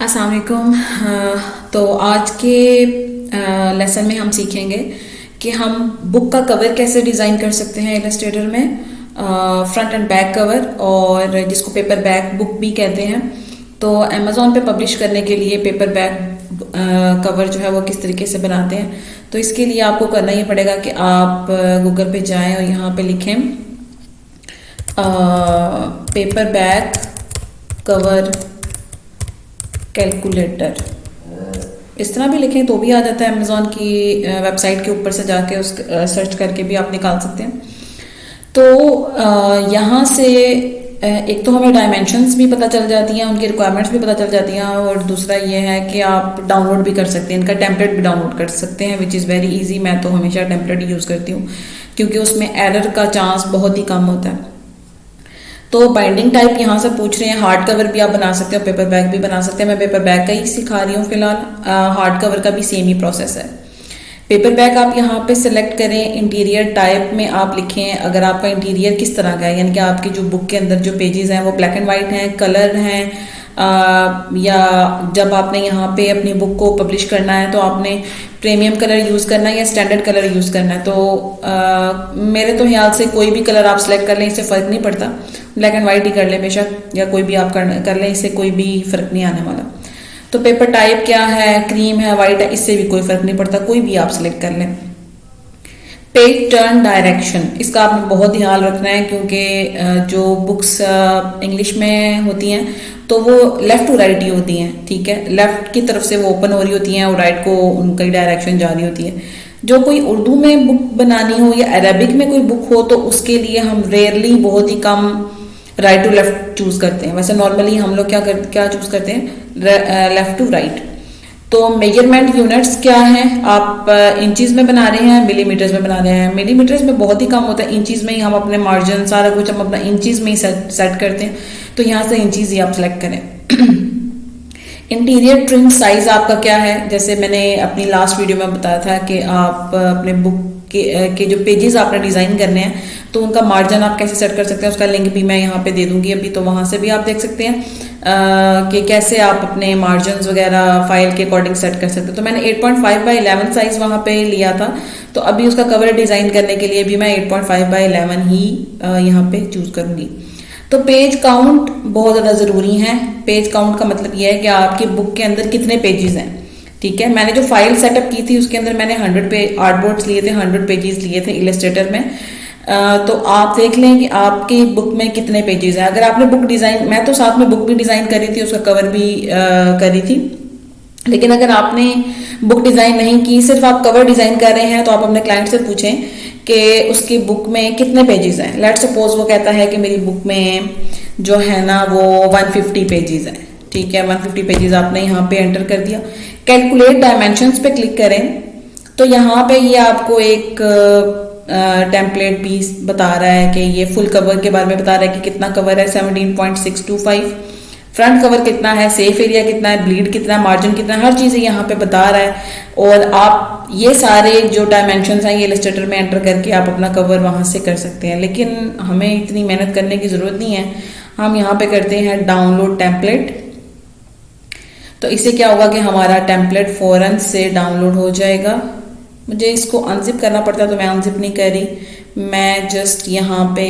अस्सलाम वालेकुम। तो आज के लेसन में हम सीखेंगे कि हम बुक का कवर कैसे डिज़ाइन कर सकते हैं इलस्ट्रेटर में, फ्रंट एंड बैक कवर, और जिसको पेपर बैक बुक भी कहते हैं। तो अमेज़ॉन पे पब्लिश करने के लिए पेपर बैक कवर जो है वो किस तरीके से बनाते हैं, तो इसके लिए आपको करना ये पड़ेगा कि आप गूगल पे जाएं और यहाँ पे लिखें पेपर बैक कवर कैलकुलेटर। इस तरह भी लिखें तो भी आ जाता है। अमेज़ॉन की वेबसाइट के ऊपर से जाके उस सर्च करके भी आप निकाल सकते हैं। तो यहाँ से एक तो हमें डायमेंशंस भी पता चल जाती हैं, उनकी रिक्वायरमेंट्स भी पता चल जाती हैं, और दूसरा ये है कि आप डाउनलोड भी कर सकते हैं, इनका टेम्पलेट भी डाउनलोड कर सकते हैं, विच इज़ वेरी इजी। मैं तो हमेशा टेम्पलेट यूज़ करती हूँ क्योंकि उसमें एरर का चांस बहुत ही कम होता है। तो बाइंडिंग टाइप यहाँ से पूछ रहे हैं, हार्ड कवर भी आप बना सकते हो, पेपर बैग भी बना सकते हैं। मैं पेपर बैग का ही सिखा रही हूँ फिलहाल। हार्ड कवर का भी सेम ही प्रोसेस है। पेपर बैग आप यहाँ पे सिलेक्ट करें, इंटीरियर टाइप में आप लिखें अगर आपका इंटीरियर किस तरह का है, यानी कि आपकी जो बुक के अंदर जो पेजेस हैं वो ब्लैक एंड वाइट हैं, कलर हैं, या जब आपने यहाँ पे अपनी बुक को पब्लिश करना है तो आपने प्रीमियम कलर यूज़ करना है या स्टैंडर्ड कलर यूज़ करना है। तो मेरे तो ख्याल से कोई भी कलर आप सिलेक्ट कर लें, इससे फ़र्क नहीं पड़ता। ब्लैक एंड वाइट ही कर लें बेशक, या कोई भी आप कर लें, इससे कोई भी फ़र्क नहीं आने वाला। तो पेपर टाइप क्या है, क्रीम है, वाइट है, इससे भी कोई फ़र्क नहीं पड़ता, कोई भी आप सिलेक्ट कर लें। पेज टर्न डायरेक्शन, इसका आपने बहुत ध्यान रखना है क्योंकि जो बुक्स इंग्लिश में होती हैं तो वो लेफ़्ट टू राइट ही होती हैं, ठीक है। लेफ़्ट की तरफ से वो ओपन हो रही होती हैं और राइट को उनकी डायरेक्शन जा रही होती है। जो कोई उर्दू में बुक बनानी हो या अरबिक में कोई बुक हो तो उसके लिए हम रेयरली, बहुत ही कम राइट टू लेफ़्ट चूज़ करते हैं। वैसे नॉर्मली हम लोग क्या चूज़ करते हैं, लेफ़्ट टू राइट। तो मेजरमेंट यूनिट्स क्या हैं, आप इंचज़ में बना रहे हैं, मिलीमीटर्स में बना रहे हैं। मिलीमीटर्स में बहुत ही कम होता है, इंचज़ में ही हम अपने मार्जिन सारा कुछ हम अपना इंचज़ में ही सेट करते हैं। तो यहाँ से इंचज़ ही आप सेलेक्ट करें। इंटीरियर ट्रिम साइज आपका क्या है, जैसे मैंने अपनी लास्ट वीडियो में बताया था कि आप अपने बुक के जो पेजेस आपने डिज़ाइन करने हैं तो उनका मार्जिन आप कैसे सेट कर सकते हैं, उसका लिंक भी मैं यहाँ पे दे दूंगी अभी, तो वहाँ से भी आप देख सकते हैं कि कैसे आप अपने मार्जिन वगैरह फाइल के अकॉर्डिंग सेट कर सकते हैं। तो मैंने 8.5/11 साइज वहाँ पे लिया था, तो अभी उसका कवर डिज़ाइन करने के लिए भी मैं 8.5/11 ही यहाँ पे चूज़ करूँगी। तो पेज काउंट बहुत ज़्यादा ज़रूरी है। पेज काउंट का मतलब यह है कि आपकी बुक के अंदर कितने पेजेस हैं, ठीक है। मैंने जो फाइल सेटअप की थी उसके अंदर मैंने 100 आर्टबोर्ड्स लिए थे, 100 पेजेस लिए थे इलस्ट्रेटर में। तो आप देख लें कि आपकी बुक में कितने पेजेस हैं। अगर आपने बुक डिज़ाइन, मैं तो साथ में बुक भी डिज़ाइन करी थी, उसका कवर भी करी थी, लेकिन अगर आपने बुक डिज़ाइन नहीं की, सिर्फ आप कवर डिज़ाइन कर रहे हैं, तो आप अपने क्लाइंट से पूछें कि उसकी बुक में कितने पेजेस हैं। लेट सपोज वो कहता है कि मेरी बुक में जो है ना वो 150 पेजेस हैं, ठीक है। 150 पेजेस आपने यहाँ पे एंटर कर दिया। कैलकुलेट डायमेंशंस पे क्लिक करें तो यहाँ पे ये आपको एक टेम्पलेट भी बता रहा है कि ये फुल कवर के बारे में बता रहा है कि कितना कवर है, 17.625। फ्रंट कवर कितना है, सेफ एरिया कितना है, ब्लीड कितना है, मार्जिन कितना है, हर चीज़ यहाँ पे बता रहा है। और आप ये सारे जो डायमेंशंस हैं ये इलस्ट्रेटर में एंटर करके आप अपना कवर वहाँ से कर सकते हैं, लेकिन हमें इतनी मेहनत करने की ज़रूरत नहीं है। हम यहाँ पे करते हैं डाउनलोड टेम्पलेट। तो इससे क्या होगा कि हमारा टेम्पलेट फ़ौरन से डाउनलोड हो जाएगा। मुझे इसको अनजिप करना पड़ता है तो मैं अनजिप नहीं कर रही, मैं जस्ट यहाँ पे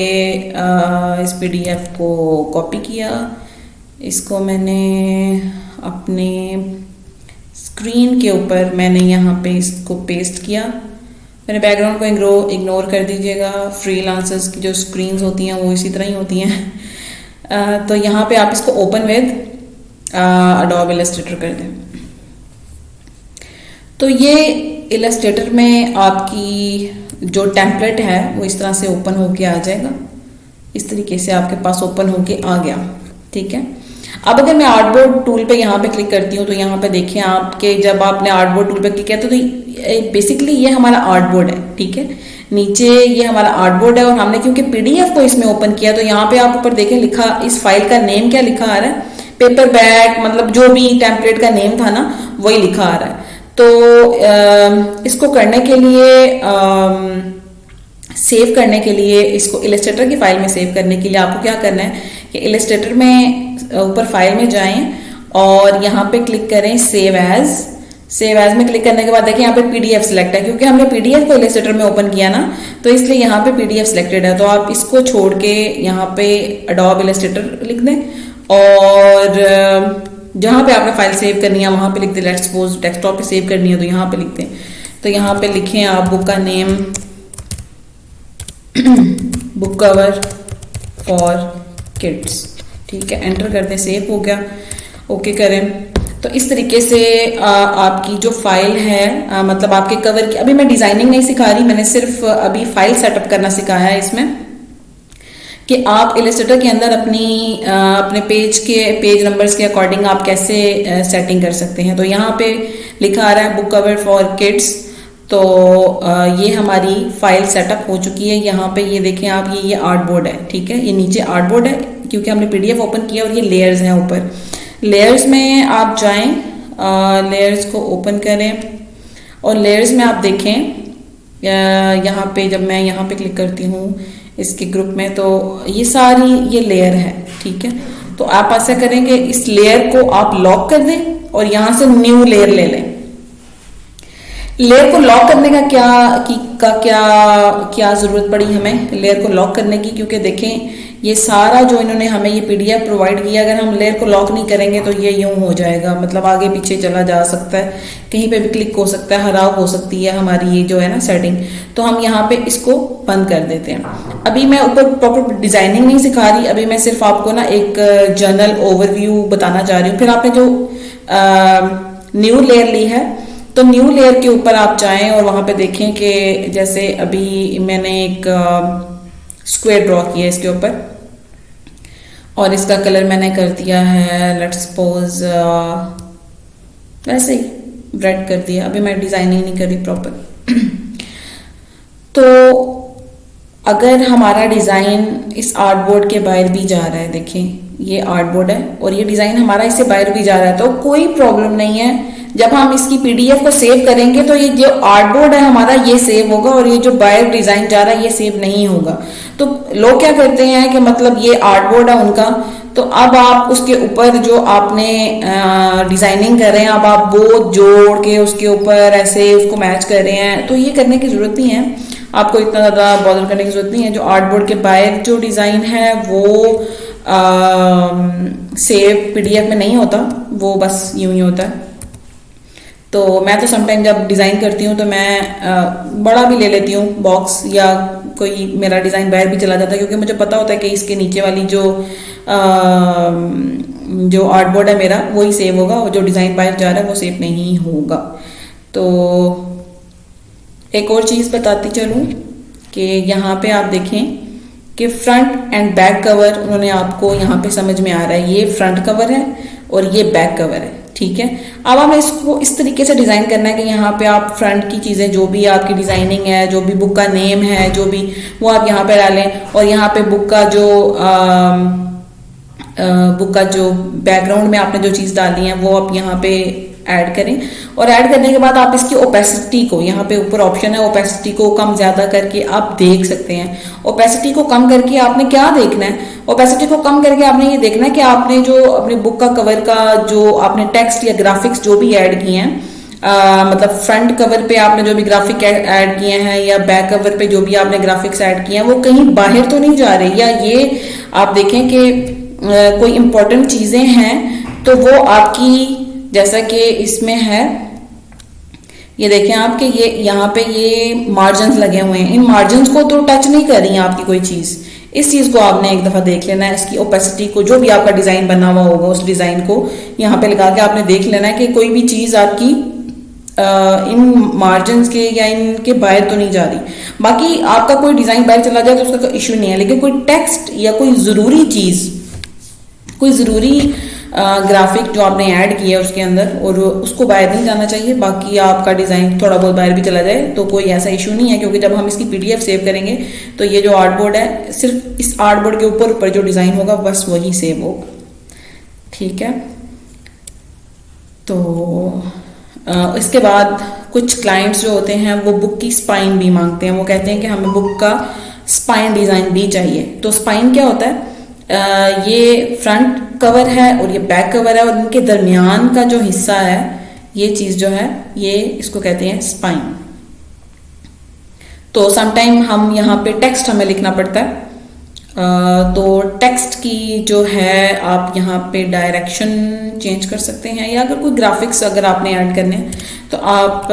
इस PDF को कॉपी किया, इसको मैंने अपने स्क्रीन के ऊपर मैंने यहाँ पे इसको पेस्ट किया। मेरे बैकग्राउंड को इग्नोर कर दीजिएगा, फ्रीलांसर्स की जो स्क्रीन्स होती हैं वो इसी तरह ही होती हैं। तो यहाँ पे आप इसको ओपन विद एडोब इलस्ट्रेटर कर दें। तो ये इलस्ट्रेटर में आपकी जो टेम्पलेट है वो इस तरह से ओपन होके आ जाएगा। इस तरीके से आपके पास ओपन होके आ गया, ठीक है। अब अगर मैं आर्टबोर्ड टूल पे यहाँ पे क्लिक करती हूँ तो यहाँ पे देखें आपके, जब आपने आर्टबोर्ड टूल पे क्लिक किया तो बेसिकली ये हमारा आर्टबोर्ड है, ठीक है। नीचे ये हमारा आर्टबोर्ड है और हमने क्योंकि PDF को इसमें ओपन किया तो यहाँ पे आप ऊपर देखें लिखा, इस फाइल का नेम क्या लिखा आ रहा है, पेपर बैग, मतलब जो भी टेम्पलेट का नेम था ना वही लिखा आ रहा है। तो इसको करने के लिए, सेव करने के लिए, इसको इलस्ट्रेटर की फाइल में सेव करने के लिए आपको क्या करना है कि इलस्ट्रेटर में ऊपर फाइल में जाएं और यहाँ पे क्लिक करें सेव एज। सेव एज में क्लिक करने के बाद देखिए यहाँ पे पीडीएफ सिलेक्ट है, क्योंकि हमने पीडीएफ को इलस्ट्रेटर में ओपन किया ना, तो इसलिए यहाँ पे पीडीएफ सिलेक्टेड है। तो आप इसको छोड़ के यहाँ पे एडोब इलस्ट्रेटर लिख दें और जहाँ पे आपने फाइल सेव करनी है वहां पे लिख दें। लेट्स सपोज डेस्कटॉप पे सेव करनी है तो यहाँ पे लिख दें। तो यहाँ पे लिखें आप बुक का name book cover for kids, ठीक है, एंटर कर दें, सेव हो गया, ओके करें। तो इस तरीके से आपकी जो फाइल है मतलब आपके कवर की, अभी मैं डिजाइनिंग नहीं सिखा रही, मैंने सिर्फ अभी फाइल सेटअप करना सिखाया है इसमें, कि आप इलस्ट्रेटर के अंदर अपने पेज नंबर्स के अकॉर्डिंग आप कैसे सेटिंग कर सकते हैं। तो यहाँ पे लिखा आ रहा है बुक कवर फॉर किड्स। तो ये हमारी फाइल सेटअप हो चुकी है। यहाँ पे ये देखें आप, ये आर्टबोर्ड है, ठीक है, ये नीचे आर्टबोर्ड है क्योंकि हमने पीडीएफ ओपन किया, और ये लेयर्स हैं ऊपर। लेयर्स में आप जाएं, लेयर्स को ओपन करें और लेयर्स में आप देखें यहाँ पे, जब मैं यहाँ पे क्लिक करती हूँ इसके ग्रुप में, तो ये सारी ये लेयर है, ठीक है। तो आप ऐसा करें कि इस लेयर को आप लॉक कर दें और यहाँ से न्यू लेयर ले लें। लेयर को लॉक करने का क्या जरूरत पड़ी हमें लेयर को लॉक करने की, क्योंकि देखें ये सारा जो इन्होंने हमें ये पीडीएफ प्रोवाइड किया, अगर हम लेयर को लॉक नहीं करेंगे तो ये यूं हो जाएगा, मतलब आगे पीछे चला जा सकता है, कहीं पे भी क्लिक हो सकता है, खराब हो सकती है हमारी ये जो है ना सेटिंग। तो हम यहाँ पे इसको बंद कर देते हैं। अभी मैं ऊपर प्रॉपर डिजाइनिंग नहीं सिखा रही, अभी मैं सिर्फ आपको ना एक जनरल ओवरव्यू बताना चाह रही हूँ। फिर आपने जो न्यू लेयर ली है, तो न्यू लेयर के ऊपर आप जाएं और वहां पे देखें कि जैसे अभी मैंने एक स्क्वायर ड्रॉ किया इसके ऊपर, और इसका कलर मैंने कर दिया है लेट्स सपोज वैसे ही रेड कर दिया। अभी मैं डिजाइनिंग नहीं कर रही प्रॉपर। तो अगर हमारा डिजाइन इस आर्टबोर्ड के बाहर भी जा रहा है, देखें ये आर्टबोर्ड है और ये डिजाइन हमारा इससे बाहर भी जा रहा है, तो कोई प्रॉब्लम नहीं है। जब हम इसकी पीडीएफ को सेव करेंगे तो ये जो आर्टबोर्ड है हमारा ये सेव होगा, और ये जो बाहर डिजाइन जा रहा है ये सेव नहीं होगा। तो लोग क्या करते हैं कि मतलब ये आर्टबोर्ड है उनका, तो अब आप उसके ऊपर जो आपने डिजाइनिंग कर रहे हैं, अब आप वो जोड़ के उसके ऊपर ऐसे उसको मैच कर रहे हैं, तो ये करने की जरूरत नहीं है, आपको इतना ज्यादा बॉदर करने की जरूरत नहीं है। जो आर्टबोर्ड के बाहर जो डिजाइन है वो सेव पीडीएफ में नहीं होता, वो बस यूं ही होता है। तो मैं तो समटाइम जब डिज़ाइन करती हूँ तो मैं बड़ा भी ले लेती हूँ बॉक्स, या कोई मेरा डिज़ाइन बाहर भी चला जाता है, क्योंकि मुझे पता होता है कि इसके नीचे वाली जो आर्टबोर्ड है मेरा वही सेव होगा, और जो डिज़ाइन बाहर जा रहा है वो सेव नहीं होगा। तो एक और चीज़ बताती चलूँ कि यहाँ पे आप देखें कि फ्रंट एंड बैक कवर उन्होंने आपको यहाँ पे समझ में आ रहा है, ये फ्रंट कवर है और ये बैक कवर है, ठीक है। अब हमें इसको इस तरीके से डिजाइन करना है कि यहाँ पे आप फ्रंट की चीजें जो भी आपकी डिजाइनिंग है, जो भी बुक का नेम है, जो भी वो आप यहाँ पे डालें, और यहाँ पे बुक का जो बैकग्राउंड में आपने जो चीज डाली है वो आप यहाँ पे ऐड करें। और ऐड करने के बाद आप इसकी ओपेसिटी को, यहाँ पे ऊपर ऑप्शन है ओपेसिटी को कम ज्यादा करके आप देख सकते हैं। ओपेसिटी को कम करके आपने क्या देखना है, ओपेसिटी को कम करके आपने ये देखना है कि आपने जो अपनी बुक का कवर का जो आपने टेक्स्ट या ग्राफिक्स जो भी ऐड किए हैं, मतलब फ्रंट कवर पे आपने जो भी ग्राफिक ऐड किए हैं या बैक कवर पे जो भी आपने ग्राफिक्स ऐड किए हैं वो कहीं बाहर तो नहीं जा रहे, या ये आप देखें कि कोई इंपॉर्टेंट चीजें हैं तो वो आपकी, जैसा कि इसमें है ये देखें आप कि ये यहाँ पे ये मार्जिन्स लगे हुए हैं, इन मार्जिन्स को तो टच नहीं कर रही है आपकी कोई चीज। इस चीज को आपने एक दफा देख लेना है, इसकी ओपेसिटी को, जो भी आपका डिजाइन बना हुआ होगा उस डिजाइन को यहाँ पे लगा के आपने देख लेना है कि कोई भी चीज आपकी इन मार्जिन्स के या इनके बाहर तो नहीं जा रही। बाकी आपका कोई डिजाइन बाहर चला जाए तो उसका कोई इश्यू नहीं है, लेकिन कोई टेक्स्ट या कोई जरूरी चीज, कोई जरूरी ग्राफिक जो आपने ऐड किया उसके अंदर, और उसको बाहर नहीं जाना चाहिए। बाकी आपका डिजाइन थोड़ा बहुत बाहर भी चला जाए तो कोई ऐसा इशू नहीं है, क्योंकि जब हम इसकी पीडीएफ सेव करेंगे तो ये जो आर्टबोर्ड है, सिर्फ इस आर्टबोर्ड के ऊपर जो डिजाइन होगा बस वही सेव होगा, ठीक है। तो इसके बाद कुछ क्लाइंट्स जो होते हैं वो बुक की स्पाइन भी मांगते हैं, वो कहते हैं कि हमें बुक का स्पाइन डिजाइन भी चाहिए। तो स्पाइन क्या होता है, ये फ्रंट कवर है और ये बैक कवर है, और इनके दरमियान का जो हिस्सा है ये चीज जो है ये इसको कहते हैं स्पाइन। तो समटाइम हम यहाँ पे टेक्स्ट हमें लिखना पड़ता है, तो टेक्स्ट की जो है आप यहाँ पे डायरेक्शन चेंज कर सकते हैं, या अगर कोई ग्राफिक्स अगर आपने ऐड करने हैं तो आप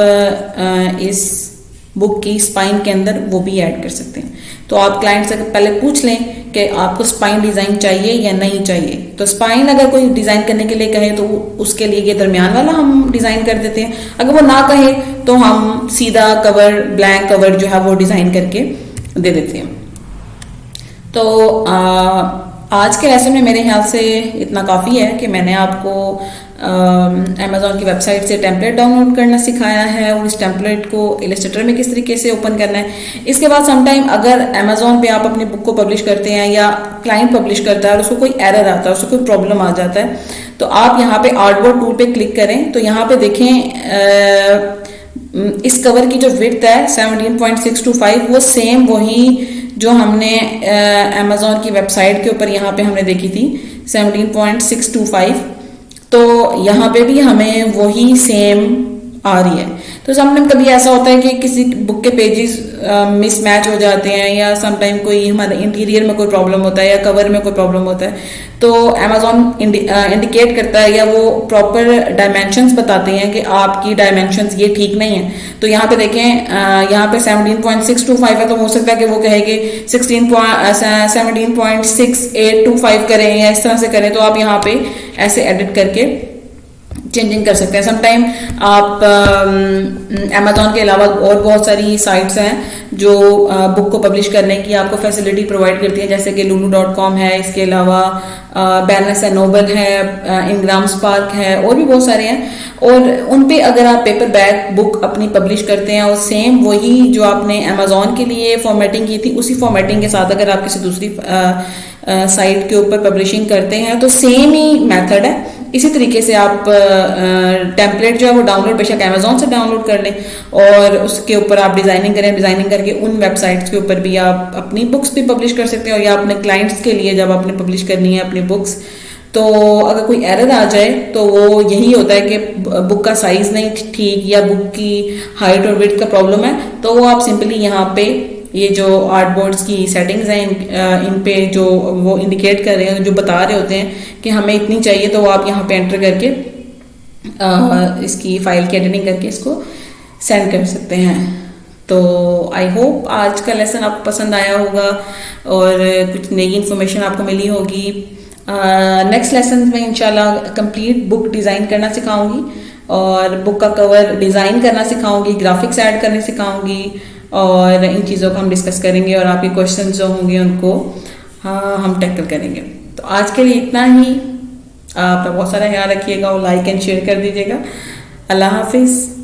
इस बुक की स्पाइन के अंदर वो भी ऐड कर सकते हैं। तो आप क्लाइंट से पहले पूछ लें कि आपको स्पाइन डिज़ाइन चाहिए या नहीं चाहिए। तो स्पाइन अगर कोई डिज़ाइन करने के लिए कहे तो उसके लिए ये दरमियान वाला हम डिज़ाइन कर देते हैं, अगर वो ना कहे तो हम सीधा कवर ब्लैंक कवर जो है वो डिज़ाइन करके दे देते हैं। तो आज के लेसन में मेरे ख्याल से इतना काफ़ी है कि मैंने आपको अमेज़ॉन की वेबसाइट से टेम्पलेट डाउनलोड करना सिखाया है और इस टेम्पलेट को इलस्ट्रेटर में किस तरीके से ओपन करना है। इसके बाद समटाइम अगर अमेज़ॉन पे आप अपनी बुक को पब्लिश करते हैं या क्लाइंट पब्लिश करता है और उसको कोई एरर आता है, उसको कोई प्रॉब्लम आ जाता है, तो आप यहाँ पे आर्टबोर्ड टूल पे क्लिक करें। तो यहाँ पे देखें इस कवर की जो विड्थ है 17.625 वो सेम वही जो हमने अमेज़ॉन की वेबसाइट के ऊपर यहाँ पे हमने देखी थी 17.625, तो यहाँ पे भी हमें वही सेम आ रही है। तो समटाइम कभी ऐसा होता है कि किसी बुक के पेजेस मिसमैच हो जाते हैं, या समटाइम कोई हमारे इंटीरियर में कोई प्रॉब्लम होता है या कवर में कोई प्रॉब्लम होता है, तो अमेज़ॉन इंडिकेट करता है या वो प्रॉपर डायमेंशंस बताते हैं कि आपकी डायमेंशंस ये ठीक नहीं है। तो यहाँ पे देखें यहाँ पे 17.625 है, तो हो सकता है कि वो कहे कि 17.6825 करें या इस तरह से करें, तो आप यहाँ पे ऐसे एडिट करके चेंजिंग कर सकते हैं। समटाइम आप अमेज़ॉन के अलावा और बहुत सारी साइट्स हैं जो बुक को पब्लिश करने की आपको फैसिलिटी प्रोवाइड करती है, जैसे कि lulu.com है, इसके अलावा बैरनेस एंड नोबल है, इनग्राम स्पार्क है, और भी बहुत सारे हैं। और उन पे अगर आप पेपर बैक बुक अपनी पब्लिश करते हैं और सेम वही जो आपने अमेज़ॉन के लिए फॉर्मेटिंग की थी उसी फॉर्मेटिंग के साथ अगर आप किसी दूसरी साइट के ऊपर पब्लिशिंग करते हैं तो सेम ही मेथड है। इसी तरीके से आप टेम्पलेट जो है वो डाउनलोड बेशक अमेज़ॉन से डाउनलोड कर लें और उसके ऊपर आप डिज़ाइनिंग करें, डिज़ाइनिंग करके उन वेबसाइट्स के ऊपर भी आप अपनी बुक्स भी पब्लिश कर सकते हो, या अपने क्लाइंट्स के लिए जब आपने पब्लिश करनी है अपनी बुक्स, तो अगर कोई एरर आ जाए तो वो यही होता है कि बुक का साइज नहीं ठीक या बुक की हाइट और विड्थ का प्रॉब्लम है, तो वो आप सिंपली यहाँ पे ये जो आर्टबोर्ड्स की सेटिंग्स हैं इन पे जो वो इंडिकेट कर रहे हैं, जो बता रहे होते हैं कि हमें इतनी चाहिए, तो वो आप यहाँ पे एंटर करके इसकी फाइल की एडिटिंग करके इसको सेंड कर सकते हैं। तो आई होप आज का लेसन आपको पसंद आया होगा और कुछ नई इन्फॉर्मेशन आपको मिली होगी। नेक्स्ट लेसन में इंशाल्लाह कंप्लीट बुक डिज़ाइन करना सिखाऊंगी और बुक का कवर डिज़ाइन करना सिखाऊंगी, ग्राफिक्स ऐड करने सिखाऊंगी, और इन चीज़ों को हम डिस्कस करेंगे और आपके क्वेश्चंस जो होंगे उनको हम टैकल करेंगे। तो आज के लिए इतना ही। आप बहुत सारा ख्याल रखिएगा और लाइक एंड शेयर कर दीजिएगा। अल्लाह हाफिज़।